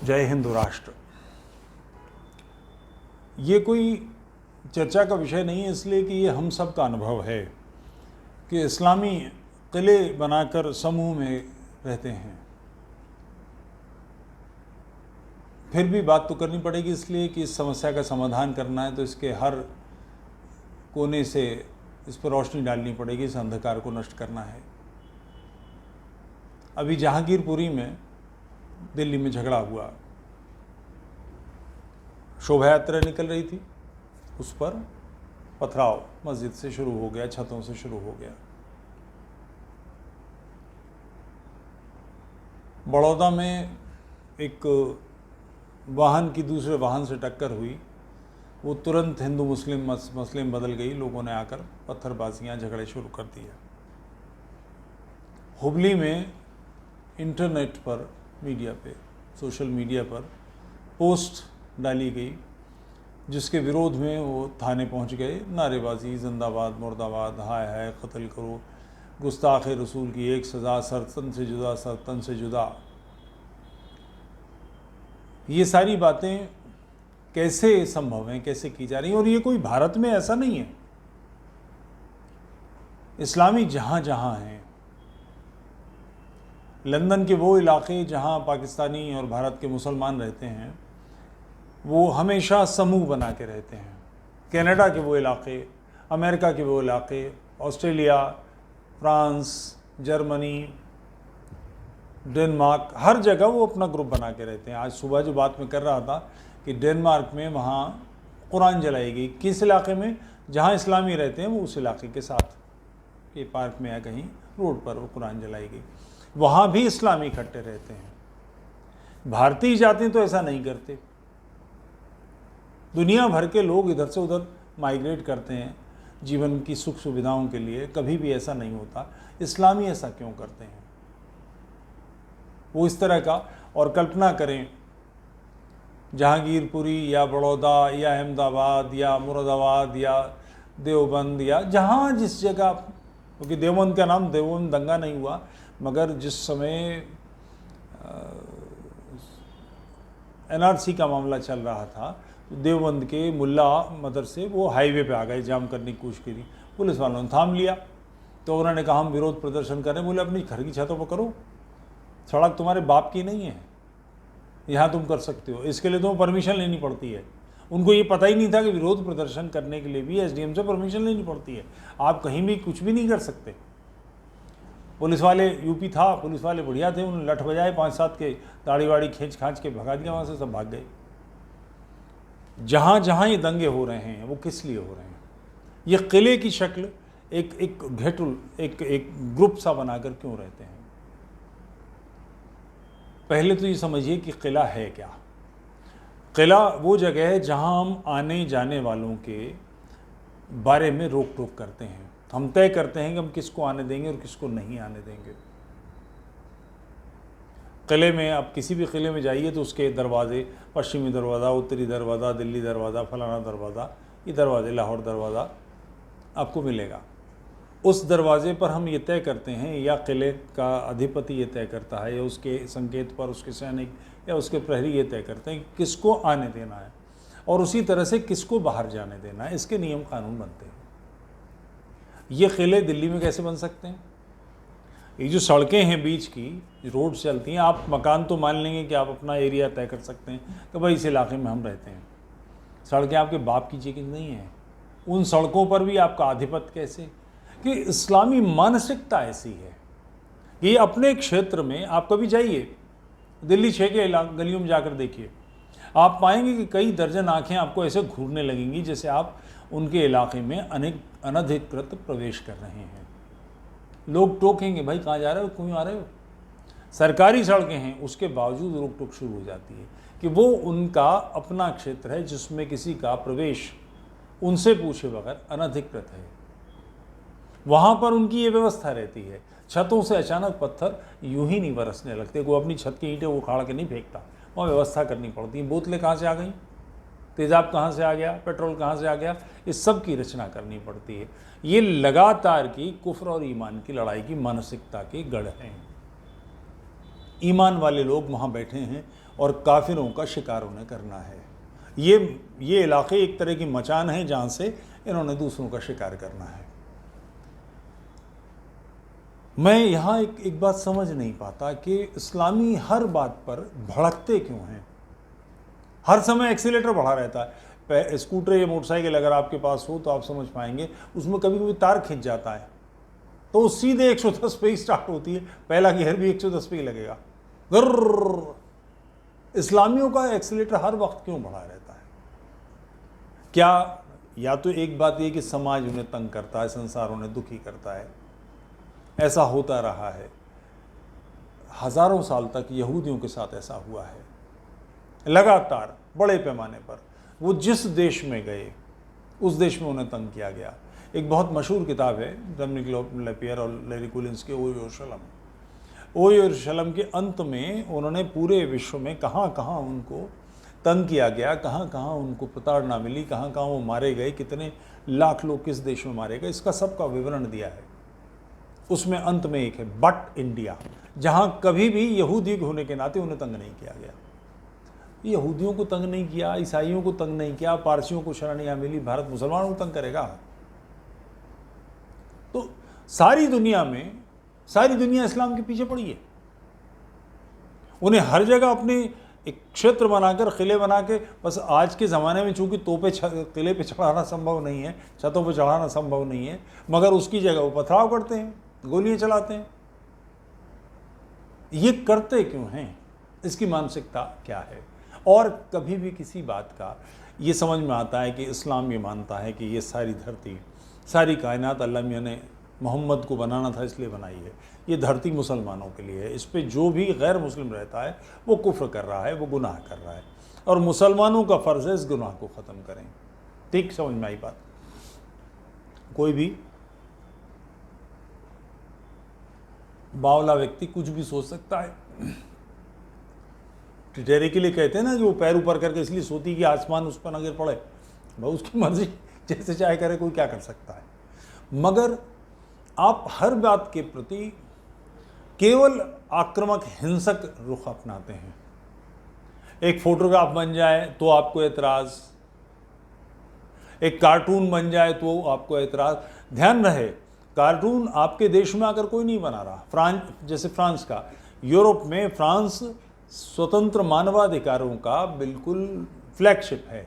जय हिंद राष्ट्र। ये कोई चर्चा का विषय नहीं है, इसलिए कि ये हम सब का अनुभव है कि इस्लामी किले बनाकर समूह में रहते हैं। फिर भी बात तो करनी पड़ेगी, इसलिए कि इस समस्या का समाधान करना है तो इसके हर कोने से इस पर रोशनी डालनी पड़ेगी, इस अंधकार को नष्ट करना है। अभी जहांगीरपुरी में दिल्ली में झगड़ा हुआ, शोभा यात्रा निकल रही थी, उस पर पथराव मस्जिद से शुरू हो गया, छतों से शुरू हो गया। बड़ौदा में एक वाहन की दूसरे वाहन से टक्कर हुई, वो तुरंत हिंदू मुस्लिम बदल गई। लोगों ने आकर पत्थरबाजियाँ, झगड़े शुरू कर दिए। हुबली में इंटरनेट पर, मीडिया पे, सोशल मीडिया पर पोस्ट डाली गई जिसके विरोध में वो थाने पहुंच गए। नारेबाजी, जिंदाबाद, मुर्दाबाद, हाय हाय, कत्ल करो, गुस्ताख रसूल की एक सज़ा, सरतन से जुदा, सरतन से जुदा। ये सारी बातें कैसे संभव हैं, कैसे की जा रही हैं? और ये कोई भारत में ऐसा नहीं है, इस्लामी जहाँ जहाँ हैं, लंदन के वो इलाके जहाँ पाकिस्तानी और भारत के मुसलमान रहते हैं, वो हमेशा समूह बना के रहते हैं। कनाडा के वो इलाके, अमेरिका के वो इलाके, ऑस्ट्रेलिया, फ्रांस, जर्मनी, डेनमार्क, हर जगह वो अपना ग्रुप बना के रहते हैं। आज सुबह जो बात मैं कर रहा था कि डेनमार्क में वहाँ कुरान जलाई गई। किस इलाके में? जहाँ इस्लामी रहते हैं वो उस इलाके के साथ के पार्क में या कहीं रोड पर वो कुरान जलाई गई। वहाँ भी इस्लामी इकट्ठे रहते हैं। भारतीय जाति तो ऐसा नहीं करते। दुनिया भर के लोग इधर से उधर माइग्रेट करते हैं जीवन की सुख सुविधाओं के लिए, कभी भी ऐसा नहीं होता। इस्लामी ऐसा क्यों करते हैं? वो इस तरह का, और कल्पना करें जहांगीरपुरी या बड़ौदा या अहमदाबाद या मुरादाबाद या देवबंद या जहाँ जिस जगह, क्योंकि देवबंद का नाम देवबंद दंगा नहीं हुआ, मगर जिस समय NRC का मामला चल रहा था, देवबंद के मुल्ला मदरसे वो हाईवे पे आ गए, जाम करने की कोशिश करी, पुलिस वालों ने थाम लिया। तो उन्होंने कहा हम विरोध प्रदर्शन करें। बोले अपनी घर की छतों पर करो, सड़क तुम्हारे बाप की नहीं है, यहाँ तुम कर सकते हो, इसके लिए तुम्हें परमिशन लेनी पड़ती है। उनको ये पता ही नहीं था कि विरोध प्रदर्शन करने के लिए भी SDM से परमिशन लेनी पड़ती है। आप कहीं भी कुछ भी नहीं कर सकते। पुलिस वाले, यूपी था, पुलिस वाले बढ़िया थे, उन्होंने लठ बजाए, 5-7 के दाढ़ी वाड़ी खींच खांच के भगा दिया, वहाँ से सब भाग गए। जहाँ जहाँ ये दंगे हो रहे हैं वो किस लिए हो रहे हैं? ये किले की शक्ल, एक घेटुल, एक ग्रुप सा बनाकर क्यों रहते हैं? पहले तो ये समझिए कि किला है क्या। किला वो जगह है जहाँ हम आने जाने वालों के बारे में रोक टोक करते हैं। हम तय करते हैं कि हम किसको आने देंगे और किसको नहीं आने देंगे। किले में, आप किसी भी किले में जाइए तो उसके दरवाजे, पश्चिमी दरवाज़ा, उत्तरी दरवाज़ा, दिल्ली दरवाज़ा, फलाना दरवाज़ा, ये दरवाजे, लाहौर दरवाज़ा आपको मिलेगा। उस दरवाजे पर हम ये तय करते हैं, या किले का अधिपति ये तय करता है, या उसके संकेत पर उसके सैनिक या उसके प्रहरी ये तय करते हैं कि किसको आने देना है और उसी तरह से किसको बाहर जाने देना है। इसके नियम कानून बनते हैं। ये किले दिल्ली में कैसे बन सकते हैं? ये जो सड़कें हैं बीच की, रोड चलती हैं, आप मकान तो मान लेंगे कि आप अपना एरिया तय कर सकते हैं कि भाई इस इलाके में हम रहते हैं। सड़कें आपके बाप की चीज़ नहीं है। उन सड़कों पर भी आपका आधिपत्य कैसे? कि इस्लामी मानसिकता ऐसी है कि अपने क्षेत्र में, आप कभी जाइए दिल्ली 6 के गलियों में जाकर देखिए, आप पाएंगे कि कई दर्जन आंखें आपको ऐसे घूरने लगेंगी जैसे आप उनके इलाके में अनधिकृत प्रवेश कर रहे हैं। लोग टोकेंगे, भाई कहाँ जा रहे हो, क्यों आ रहे हो? सरकारी सड़कें हैं, उसके बावजूद रोक टोक शुरू हो जाती है कि वो उनका अपना क्षेत्र है जिसमें किसी का प्रवेश उनसे पूछे बगैर अनधिकृत है। वहाँ पर उनकी ये व्यवस्था रहती है। छतों से अचानक पत्थर यूं ही नहीं बरसने लगते, कोई अपनी छत की ईंटें उखाड़ के नहीं फेंकता, वहाँ व्यवस्था करनी पड़ती है। बोतलें कहाँ से आ गई, तेज़ाब कहाँ से आ गया, पेट्रोल कहाँ से आ गया, इस सब की रचना करनी पड़ती है। ये लगातार की कुफ्र और ईमान की लड़ाई की मानसिकता के गढ़ हैं। ईमान वाले लोग वहाँ बैठे हैं और काफिरों का शिकार उन्हें करना है। ये इलाके एक तरह की मचान है जहाँ से इन्होंने दूसरों का शिकार करना है। मैं यहाँ एक बात समझ नहीं पाता कि इस्लामी हर बात पर भड़कते क्यों हैं। हर समय एक्सीलेटर बढ़ा रहता है। स्कूटर या मोटरसाइकिल अगर आपके पास हो तो आप समझ पाएंगे, उसमें कभी कभी तार खिंच जाता है तो वो सीधे 110 पे ही स्टार्ट होती है, पहला गियर भी 110 पे ही लगेगा। गर्र। इस्लामियों का एक्सीलेटर हर वक्त क्यों बढ़ा रहता है? क्या या तो एक बात ये कि समाज उन्हें तंग करता है, संसार उन्हें दुखी करता है। ऐसा होता रहा है, हजारों साल तक यहूदियों के साथ ऐसा हुआ है। लगातार बड़े पैमाने पर वो जिस देश में गए उस देश में उन्हें तंग किया गया। एक बहुत मशहूर किताब है डोमिनिक लेपियर और लैरी कुलिन्स के ओ यरूशलेम के अंत में उन्होंने पूरे विश्व में कहाँ कहाँ उनको तंग किया गया, कहाँ कहाँ उनको प्रताड़ना मिली, कहाँ कहाँ वो मारे गए, कितने लाख लोग किस देश में मारे गए, इसका सबका विवरण दिया है। उसमें अंत में एक है बट इंडिया, जहाँ कभी भी यहूदी होने के नाते उन्हें तंग नहीं किया गया। यहूदियों को तंग नहीं किया, ईसाइयों को तंग नहीं किया, पारसियों को शरण यहाँ मिली, भारत मुसलमानों को तंग करेगा? तो सारी दुनिया इस्लाम के पीछे पड़ी है। उन्हें हर जगह अपने एक क्षेत्र बनाकर, किले बना के, बस आज के ज़माने में चूंकि तोपे किले पे चढ़ाना संभव नहीं है, छतों पे चढ़ाना संभव नहीं है, मगर उसकी जगह वो पथराव करते हैं, गोलियां चलाते हैं। ये करते क्यों हैं? इसकी मानसिकता क्या है? और कभी भी किसी बात का ये समझ में आता है कि इस्लाम ये मानता है कि ये सारी धरती, सारी कायनात अल्लाह मियां ने मोहम्मद को बनाना था इसलिए बनाई है, ये धरती मुसलमानों के लिए है, इस पे जो भी गैर मुस्लिम रहता है वो कुफ्र कर रहा है, वो गुनाह कर रहा है, और मुसलमानों का फ़र्ज़ है इस गुनाह को ख़त्म करें। ठीक समझ में आई बात? कोई भी बावला व्यक्ति कुछ भी सोच सकता है। टिटेरे के लिए कहते हैं ना, जो पैर ऊपर करके इसलिए सोती कि आसमान उस पर न गिर पड़े। भाई उसकी मर्जी, जैसे चाहे करे, कोई क्या कर सकता है। मगर आप हर बात के प्रति केवल आक्रामक, हिंसक रुख अपनाते हैं। एक फोटोग्राफ बन जाए तो आपको एतराज़, एक कार्टून बन जाए तो आपको एतराज़। ध्यान रहे, कार्टून आपके देश में आकर कोई नहीं बना रहा। जैसे फ्रांस का, यूरोप में फ्रांस स्वतंत्र मानवाधिकारों का बिल्कुल फ्लैगशिप है।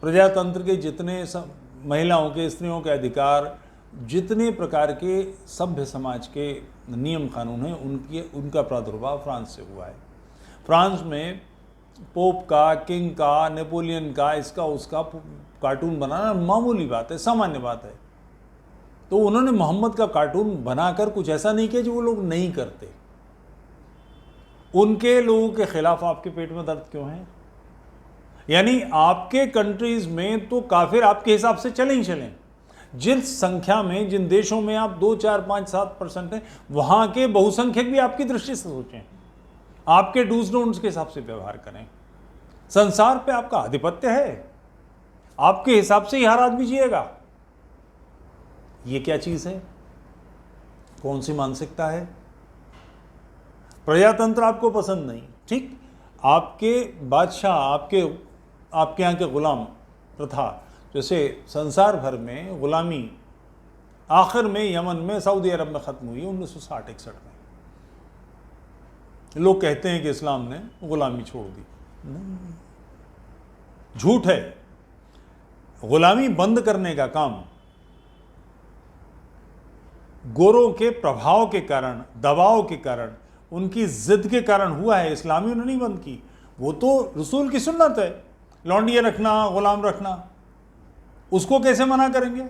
प्रजातंत्र के जितने महिलाओं के, स्त्रियों के अधिकार, जितने प्रकार के सभ्य समाज के नियम कानून हैं, उनका प्रादुर्भाव फ्रांस से हुआ है। फ्रांस में पोप का, किंग का, नेपोलियन का, इसका उसका कार्टून बनाना मामूली बात है, सामान्य बात है। तो उन्होंने मोहम्मद का कार्टून बनाकर कुछ ऐसा नहीं किया जो वो लोग नहीं करते। उनके लोगों के खिलाफ आपके पेट में दर्द क्यों है? यानी आपके कंट्रीज में तो काफिर आपके हिसाब से चले ही चलें। जिस संख्या में, जिन देशों में आप 2, 4, 5, 7% हैं, वहां के बहुसंख्यक भी आपकी दृष्टि से सोचें, आपके डूज डोंट्स के हिसाब से व्यवहार करें। संसार पे आपका आधिपत्य है, आपके हिसाब से ही हर आदमी जिएगा। ये क्या चीज है? कौन सी मानसिकता है? प्रजातंत्र आपको पसंद नहीं, ठीक, आपके बादशाह, आपके यहाँ के गुलाम प्रथा, जैसे संसार भर में गुलामी आखिर में यमन में, सऊदी अरब में ख़त्म हुई 1960-61 में। लोग कहते हैं कि इस्लाम ने गुलामी छोड़ दी। झूठ है। गुलामी बंद करने का काम गोरों के प्रभाव के कारण, दबाव के कारण, उनकी जिद के कारण हुआ है। इस्लामियों ने नहीं बंद की, वो तो रसूल की सुन्नत है, लौंडिया रखना, गुलाम रखना, उसको कैसे मना करेंगे?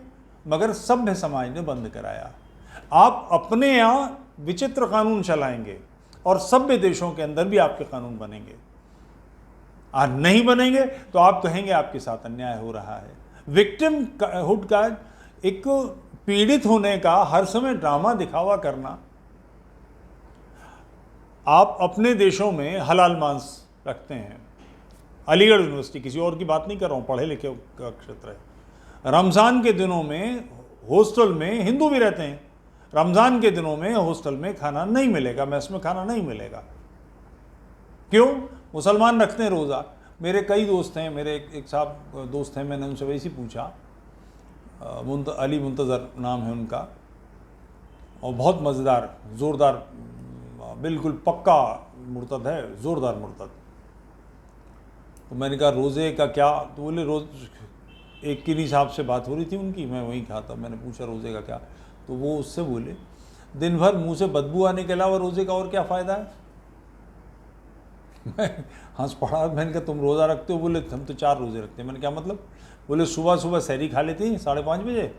मगर सभ्य समाज ने बंद कराया। आप अपने यहाँ विचित्र कानून चलाएंगे और सभ्य देशों के अंदर भी आपके कानून बनेंगे। और नहीं बनेंगे तो आप कहेंगे आपके साथ अन्याय हो रहा है। विक्टिम हुड का, एक पीड़ित होने का हर समय ड्रामा दिखावा करना। आप अपने देशों में हलाल मांस रखते हैं, अलीगढ़ यूनिवर्सिटी, किसी और की बात नहीं कर रहा हूँ, पढ़े लिखे का क्षेत्र है। रमज़ान के दिनों में हॉस्टल में हिंदू भी रहते हैं, रमज़ान के दिनों में हॉस्टल में खाना नहीं मिलेगा, मेस में खाना नहीं मिलेगा। क्यों? मुसलमान रखते हैं रोज़ा। मेरे कई दोस्त हैं, मेरे एक साहब दोस्त हैं, मैंने उनसे वैसे ही पूछा, अली मुंतज़र नाम है उनका, और बहुत मज़ेदार ज़ोरदार, बिल्कुल पक्का मुर्तद है, ज़ोरदार मुर्तद। तो मैंने कहा रोज़े का क्या? तो बोले रोज़ एक किन्हीं साहब से बात हो रही थी उनकी, मैं वहीं खाता, मैंने पूछा रोज़े का क्या? तो वो उससे बोले दिन भर मुंह से बदबू आने के अलावा रोज़े का और क्या फ़ायदा है? मैं हंस पड़ा। मैंने कहा तुम रोज़ा रखते हो? बोले हम तो 4 रोज़े रखते हैं। मैंने क्या मतलब? बोले सुबह सुबह सहरी खा लेती हैं 5:30 बजे,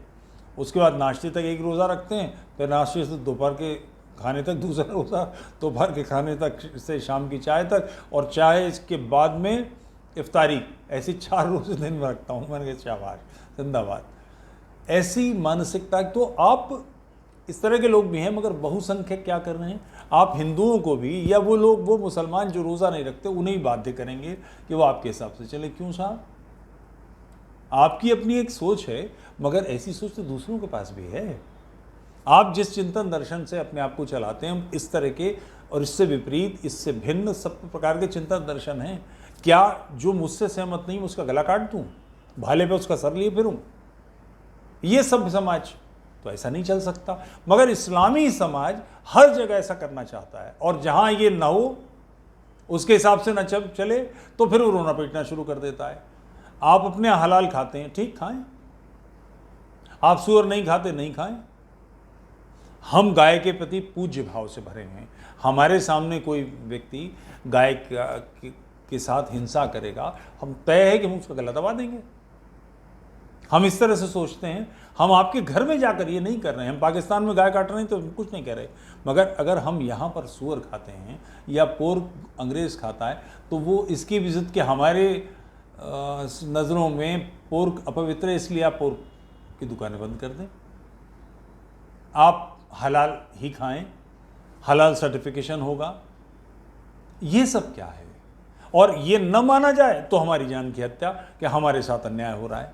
उसके बाद नाश्ते तक एक रोज़ा रखते हैं, फिर नाश्ते से दोपहर के खाने तक दूसरा रोज़ा, दोपहर के खाने तक से शाम की चाय तक, और चाय के बाद में इफ्तारी। ऐसी 4 रोज़े दिन में रखता हूँ। मैंने कहा शाबाश, जिंदाबाद। ऐसी मानसिकता। तो आप इस तरह के लोग भी हैं, मगर बहुसंख्यक क्या कर रहे हैं? आप हिंदुओं को भी, या वो लोग, वो मुसलमान जो रोज़ा नहीं रखते, उन्हें ही बाध्य करेंगे कि वो आपके हिसाब से चले। क्यों साहब? आपकी अपनी एक सोच है, मगर ऐसी सोच तो दूसरों के पास भी है। आप जिस चिंतन दर्शन से अपने आप को चलाते हैं, इस तरह के और इससे विपरीत, इससे भिन्न सब प्रकार के चिंतन दर्शन हैं। क्या जो मुझसे सहमत नहीं उसका गला काट दूं, भाले पे उसका सर लिए फिरूं? ये सब समाज तो ऐसा नहीं चल सकता। मगर इस्लामी समाज हर जगह ऐसा करना चाहता है, और जहां ये ना हो, उसके हिसाब से ना चले, तो फिर वो रोना पीटना शुरू कर देता है। आप अपने हलाल खाते हैं, ठीक खाएं। आप सुअर नहीं खाते, नहीं खाएं। हम गाय के प्रति पूज्य भाव से भरे हैं। हमारे सामने कोई व्यक्ति गाय के साथ हिंसा करेगा, हम तय है कि हम उसका गला दबा देंगे। हम इस तरह से सोचते हैं। हम आपके घर में जाकर ये नहीं कर रहे हैं। हम पाकिस्तान में गाय काट रहे हैं तो कुछ नहीं कह रहे, मगर अगर हम यहाँ पर सुअर खाते हैं या पोर्क अंग्रेज़ खाता है, तो वो इसकी विजिट के हमारे नज़रों में पोर्क अपवित्र है, इसलिए आप पोर्क की दुकानें बंद कर दें। आप हलाल ही खाएं, हलाल सर्टिफिकेशन होगा। ये सब क्या है? और ये न माना जाए तो हमारी जान की हत्या, कि हमारे साथ अन्याय हो रहा है।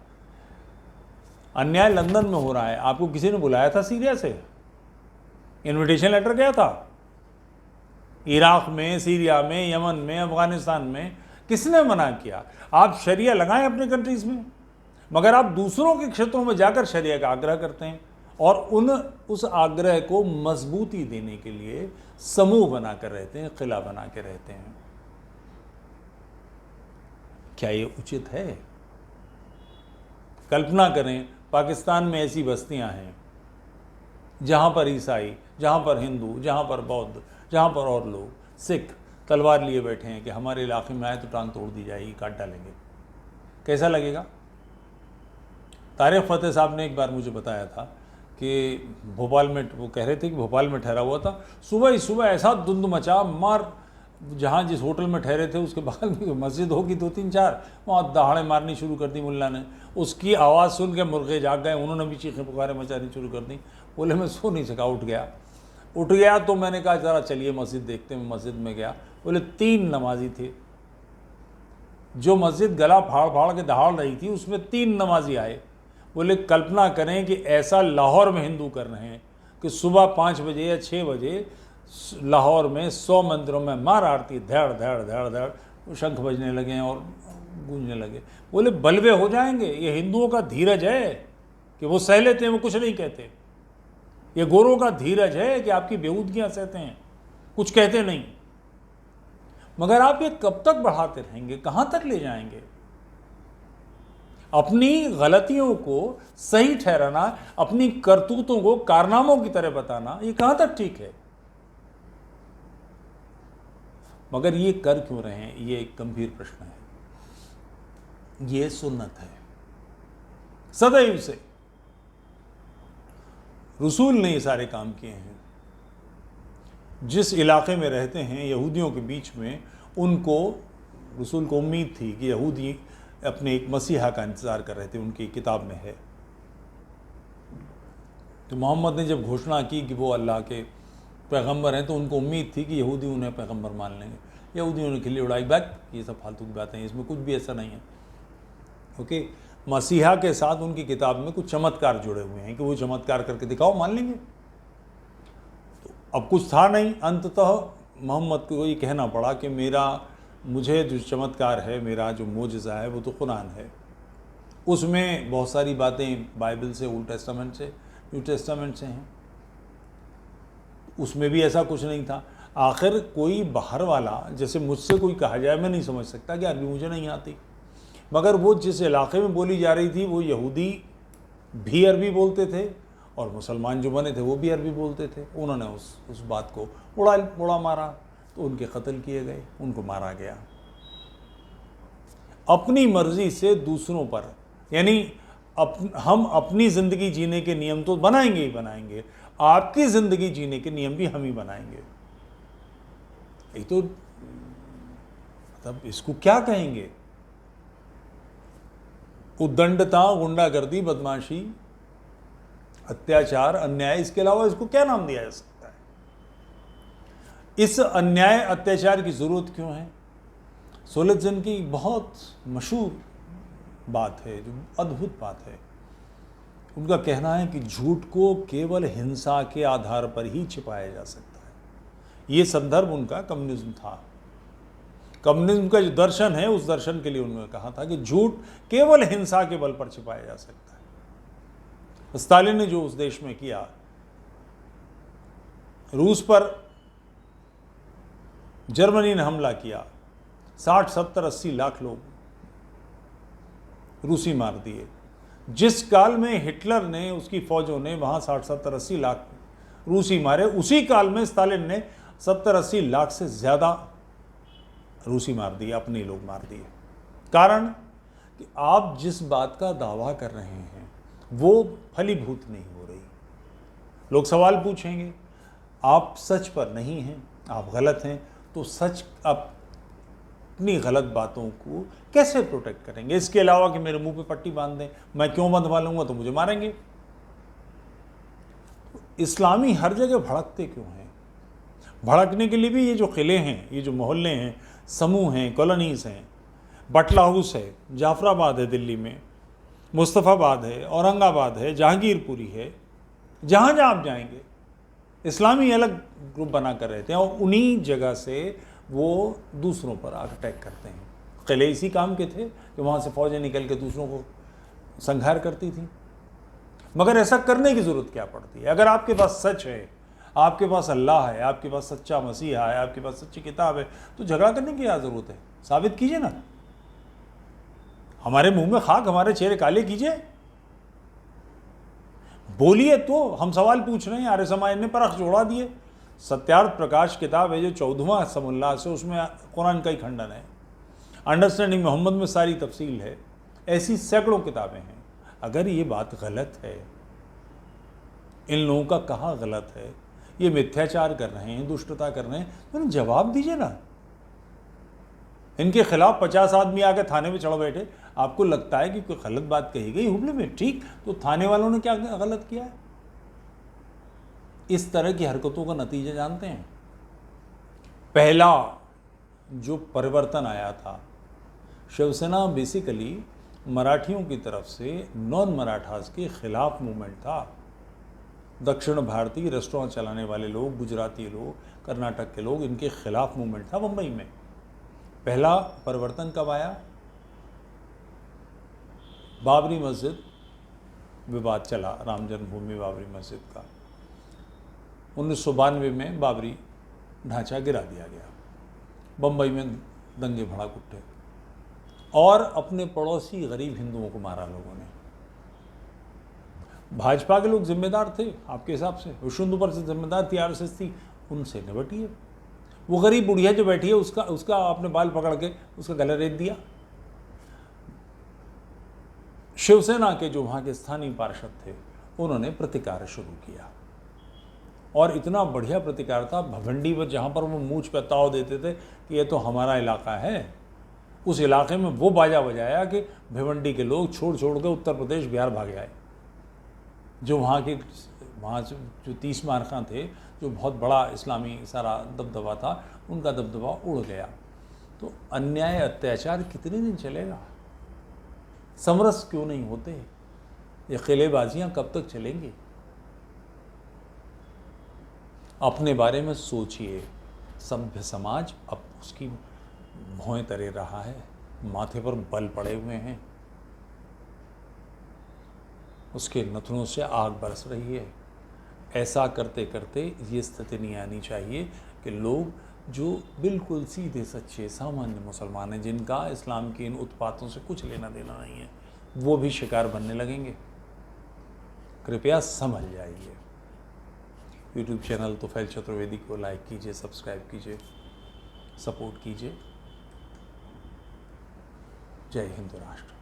अन्याय लंदन में हो रहा है। आपको किसी ने बुलाया था सीरिया से? इनविटेशन लेटर गया था? इराक में, सीरिया में, यमन में, अफगानिस्तान में किसने मना किया? आप शरिया लगाएं अपने कंट्रीज में, मगर आप दूसरों के क्षेत्रों में जाकर शरिया का आग्रह करते हैं, और उस आग्रह को मजबूती देने के लिए समूह बनाकर रहते हैं, किला बना के रहते हैं। क्या ये उचित है? कल्पना करें, पाकिस्तान में ऐसी बस्तियां हैं जहां पर ईसाई, जहां पर हिंदू, जहां पर बौद्ध, जहां पर और लोग, सिख तलवार लिए बैठे हैं कि हमारे इलाके में आए तो टांग तोड़ दी जाएगी, काट डालेंगे। कैसा लगेगा? तारिक फतेह साहब ने एक बार मुझे बताया था कि भोपाल में, वो कह रहे थे कि भोपाल में ठहरा हुआ था, सुबह ही सुबह ऐसा धुंध मचा, मार, जहाँ जिस होटल में ठहरे थे उसके बगल में मस्जिद होगी 2-3-4, वहाँ दहाड़े मारनी शुरू कर दी मुल्ला ने। उसकी आवाज़ सुन के मुर्गे जाग गए, उन्होंने भी चीखें पुकारें मचानी शुरू कर दी। बोले मैं सो नहीं सका, उठ गया तो मैंने कहा ज़रा चलिए मस्जिद देखते हैं। मस्जिद में गया, बोले 3 नमाजी थे। जो मस्जिद गला फाड़ फाड़ के दहाड़ रही थी, उसमें 3 नमाजी आए। बोले कल्पना करें कि ऐसा लाहौर में हिंदू कर रहे हैं कि सुबह 5 बजे या 6 बजे लाहौर में 100 मंदिरों में मार आरती, धड़ धड़ धड़ धड़ शंख बजने लगे हैं और गूंजने लगे। बोले बलवे हो जाएंगे। ये हिंदुओं का धीरज है कि वो सह लेते हैं, वो कुछ नहीं कहते। ये गोरों का धीरज है कि आपकी बेहूदगियां सहते हैं, कुछ कहते नहीं। मगर आप ये कब तक बढ़ाते रहेंगे? कहां तक ले जाएंगे? अपनी गलतियों को सही ठहराना, अपनी करतूतों को कारनामों की तरह बताना, ये कहां तक ठीक है? मगर ये कर क्यों रहे हैं? ये एक गंभीर प्रश्न है। ये सुन्नत है सदैव से। रसूल ने ये सारे काम किए हैं। जिस इलाके में रहते हैं यहूदियों के बीच में, उनको, रसूल को उम्मीद थी कि यहूदी अपने एक मसीहा का इंतज़ार कर रहे थे, उनकी किताब में है। तो मोहम्मद ने जब घोषणा की कि वो अल्लाह के पैगंबर हैं, तो उनको उम्मीद थी कि यहूदी उन्हें पैगंबर मान लेंगे। यहूदियों ने खिल्ली उड़ाई, बैक, ये सब फालतू की बातें हैं, इसमें कुछ भी ऐसा नहीं है। ओके, मसीहा के साथ उनकी किताब में कुछ चमत्कार जुड़े हुए हैं कि वो चमत्कार करके दिखाओ, मान लेंगे। अब कुछ था नहीं, अंततः मोहम्मद को ये कहना पड़ा कि मुझे जो चमत्कार है, मेरा जो मोजज़ा है वो तो कुरान है। उसमें बहुत सारी बातें बाइबल से, ओल्ड टेस्टामेंट से, न्यू टेस्टामेंट से हैं, उसमें भी ऐसा कुछ नहीं था। आखिर कोई बाहर वाला, जैसे मुझसे कोई कहा जाए, मैं नहीं समझ सकता कि अरबी मुझे नहीं आती, मगर वो जिस इलाके में बोली जा रही थी वो यहूदी भी अरबी बोलते थे और मुसलमान जो बने थे वो भी अरबी बोलते थे। उन्होंने उस बात को उड़ा मारा, तो उनके कत्ल किए गए, उनको मारा गया। अपनी मर्जी से दूसरों पर, यानी हम अपनी ज़िंदगी जीने के नियम तो बनाएंगे ही बनाएंगे, आपकी ज़िंदगी जीने के नियम भी हम ही बनाएंगे। ये तो मतलब इसको क्या कहेंगे? उद्दंडता, गुंडागर्दी, बदमाशी, अत्याचार, अन्याय, इसके अलावा इसको क्या नाम दिया जा सकता है? इस अन्याय अत्याचार की ज़रूरत क्यों है? सोलिजन की बहुत मशहूर बात है, जो अद्भुत बात है। उनका कहना है कि झूठ को केवल हिंसा के आधार पर ही छिपाया जा सकता है। ये संदर्भ उनका कम्युनिज्म था। कम्युनिज्म का जो दर्शन है, उस दर्शन के लिए उन्होंने कहा था कि झूठ केवल हिंसा के बल पर छिपाया जा सकता है। स्टालिन ने जो उस देश में किया, रूस पर जर्मनी ने हमला किया, 60, 70, 80 लाख लोग रूसी मार दिए। जिस काल में हिटलर ने, उसकी फौजों ने वहां 60, 70, 80 लाख रूसी मारे, उसी काल में स्टालिन ने 70, 80 लाख से ज़्यादा रूसी मार दिए, अपने लोग मार दिए। कारण कि आप जिस बात का दावा कर रहे हैं वो फलीभूत नहीं हो रही। लोग सवाल पूछेंगे, आप सच पर नहीं हैं, आप गलत हैं, तो सच अपनी गलत बातों को कैसे प्रोटेक्ट करेंगे? इसके अलावा कि मेरे मुंह पे पट्टी बांध दें, मैं क्यों बंधवा लूंगा तो मुझे मारेंगे। इस्लामी हर जगह भड़कते क्यों हैं? भड़कने के लिए भी ये जो किले हैं, ये जो मोहल्ले हैं, समूह हैं, कॉलोनीज़ हैं, बटला हाउस है, जाफराबाद है दिल्ली में, मुस्तफ़ाबाद है, औरंगाबाद है, जहांगीरपुरी है, जहाँ जहाँ आप जाएंगे इस्लामी अलग ग्रुप बना कर रहते हैं और उन्हीं जगह से वो दूसरों पर अटैक करते हैं। किले इसी काम के थे कि वहाँ से फौजें निकल के दूसरों को संहार करती थी। मगर ऐसा करने की ज़रूरत क्या पड़ती है? अगर आपके पास सच है, आपके पास अल्लाह है, आपके पास सच्चा मसीहा है, आपके पास सच्ची किताब है, तो झगड़ा करने की क्या ज़रूरत है? साबित कीजिए ना। हमारे मुंह में खाक, हमारे चेहरे काले कीजिए, बोलिए। तो हम सवाल पूछ रहे हैं, आर्य समाज ने परख जोड़ा दिए। सत्यार्थ प्रकाश किताब है जो 14वां समुल्लाह से, उसमें कुरान का ही खंडन है। अंडरस्टैंडिंग मोहम्मद में सारी तफसील है। ऐसी सैकड़ों किताबें हैं। अगर ये बात गलत है, इन लोगों का कहाँ गलत है, ये मिथ्याचार कर रहे हैं, दुष्टता कर रहे हैं, तो इन्हें जवाब दीजिए ना। इनके खिलाफ 50 आदमी आके थाने में चढ़ बैठे, आपको लगता है कि कोई गलत बात कही गई हुबली में, ठीक, तो थाने वालों ने क्या गलत किया है? इस तरह की हरकतों का नतीजा जानते हैं। पहला जो परिवर्तन आया था, शिवसेना बेसिकली मराठियों की तरफ से नॉन मराठास के खिलाफ मूवमेंट था। दक्षिण भारतीय रेस्टोरेंट चलाने वाले लोग, गुजराती लोग, कर्नाटक के लोग, इनके खिलाफ मूवमेंट था मुंबई में। पहला परिवर्तन कब आया? बाबरी मस्जिद विवाद चला, राम जन्मभूमि बाबरी मस्जिद का। 1992 में बाबरी ढांचा गिरा दिया गया। बम्बई में दंगे भड़क उठे और अपने पड़ोसी गरीब हिंदुओं को मारा लोगों ने। भाजपा के लोग जिम्मेदार थे आपके हिसाब से, विश्व हिंदू परिषद जिम्मेदार थी, आरएसएस थी, उनसे निपटिए। वो गरीब बुढ़िया जो बैठी है उसका आपने बाल पकड़ के उसका गला रेत दिया। शिवसेना के जो वहाँ के स्थानीय पार्षद थे उन्होंने प्रतिकार शुरू किया और इतना बढ़िया प्रतिकार था। भवंडी पर जहाँ पर वो मूंछ पे ताव देते थे कि ये तो हमारा इलाका है, उस इलाके में वो बाजा बजाया कि भिवंडी के लोग छोड़ के उत्तर प्रदेश बिहार भाग आए। जो वहाँ से जो 30 मार्का थे, जो बहुत बड़ा इस्लामी सारा दबदबा था, उनका दबदबा उड़ गया। तो अन्याय अत्याचार कितने दिन चलेगा? समरस क्यों नहीं होते? ये किलेबाजियाँ कब तक चलेंगी? अपने बारे में सोचिए। सभ्य समाज अब उसकी भौएं तरे रहा है, माथे पर बल पड़े हुए हैं, उसके नथनों से आग बरस रही है। ऐसा करते करते ये स्थिति नहीं आनी चाहिए कि लोग जो बिल्कुल सीधे सच्चे सामान्य मुसलमान हैं, जिनका इस्लाम की इन उत्पातों से कुछ लेना देना नहीं है, वो भी शिकार बनने लगेंगे। कृपया समझ जाइए। यूट्यूब चैनल तोफैल चतुर्वेदी को लाइक कीजिए, सब्सक्राइब कीजिए, सपोर्ट कीजिए। जय हिंद राष्ट्र।